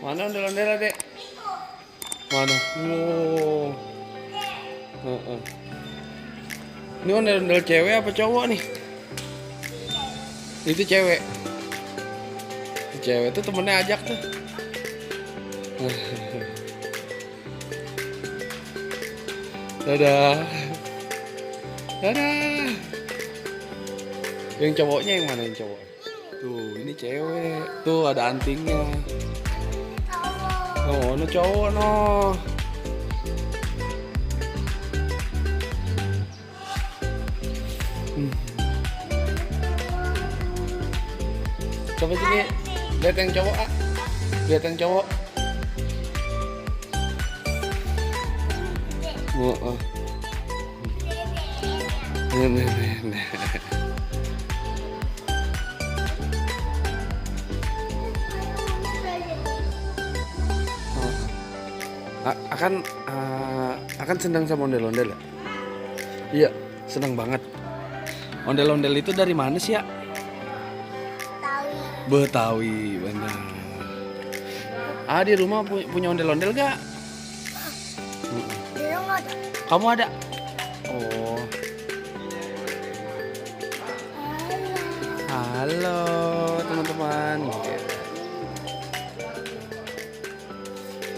Mana ondel-ondel Dek? Mana? Wow. Heeh. Ini ondel-ondel cewek apa cowok nih? Itu cewek. Itu cewek tuh temennya ajak tuh. Dadah. Dadah. Yang cowoknya yang mana yang cowok? Tuh, ini cewek. Tuh ada antingnya. Oh, no cowok no. Coba sini, lihat yang cowok ah. Lihat yang cowok. Oh. Nah. Akan senang sama ondel-ondel ya? Iya, senang banget. Ondel-ondel itu dari mana sih ya? Betawi, benar. Di rumah punya ondel-ondel gak? Kamu ada? Oh. Halo teman-teman.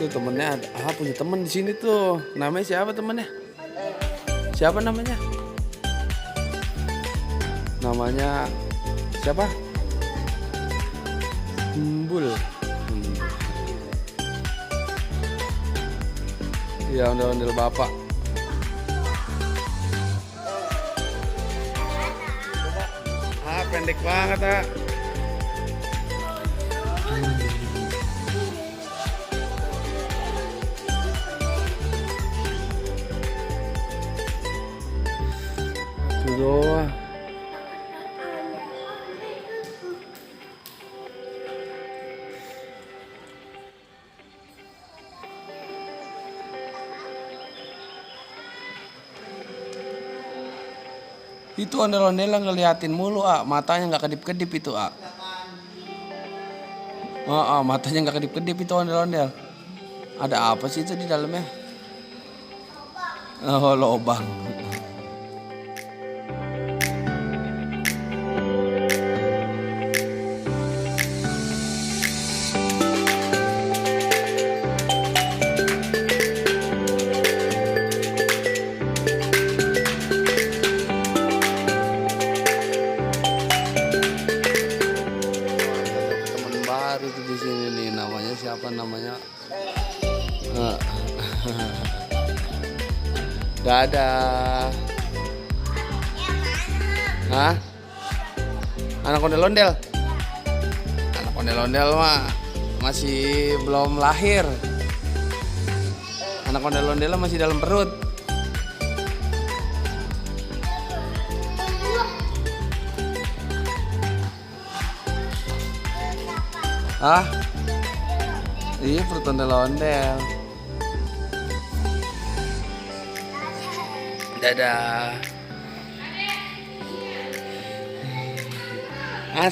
Tuh temennya ada, punya temen di sini tuh. Namanya siapa temennya? Siapa namanya? Namanya siapa? Embul. Ya ondel-ondel bapak. Pendek banget ah. Tuh doang. Itu ondel-ondel ngeliatin mulu matanya nggak kedip-kedip itu matanya nggak kedip-kedip itu ondel-ondel. Ada apa sih itu di dalamnya? Oh, lobang. Itu di sini nih, namanya siapa namanya? Dadah. Hah? Anak ondel-ondel? Anak ondel-ondel mah masih belum lahir. Anak ondel-ondel masih dalam perut. Iya, perut ondel-ondel. Dadah.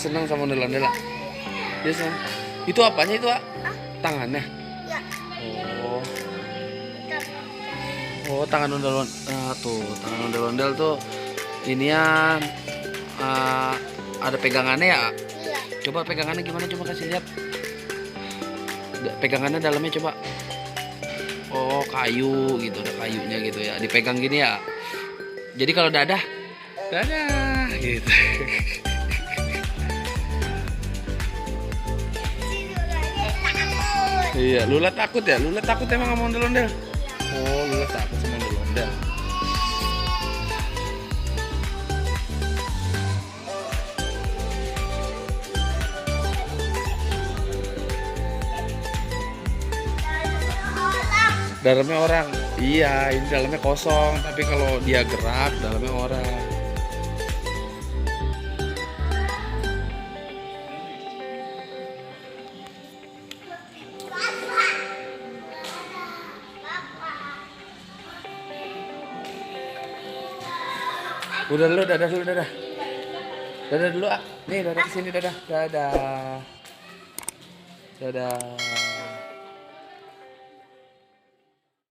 Senang sama ondel-ondel lah. Dia senang. Itu apanya itu Tangannya? Oh, tangan ondel-ondel. Tuh, tangan ondel-ondel tuh inian ada pegangannya ya. Coba pegangannya gimana, coba kasih lihat. Pegangannya dalamnya coba. Oh, kayu gitu, ada kayunya gitu ya. Dipegang gini ya. Jadi kalau dadah gitu. Iya, Lula takut ya? Lula takut emang sama ondel-ondel? Oh, Lula takut sama ondel-ondel. Dalamnya orang. Iya, ini dalamnya kosong, tapi kalau dia gerak dalamnya orang. Udah dulu, dadah dulu, dadah. Dadah dulu Nih, dadah kesini, dadah. Dadah. Dadah.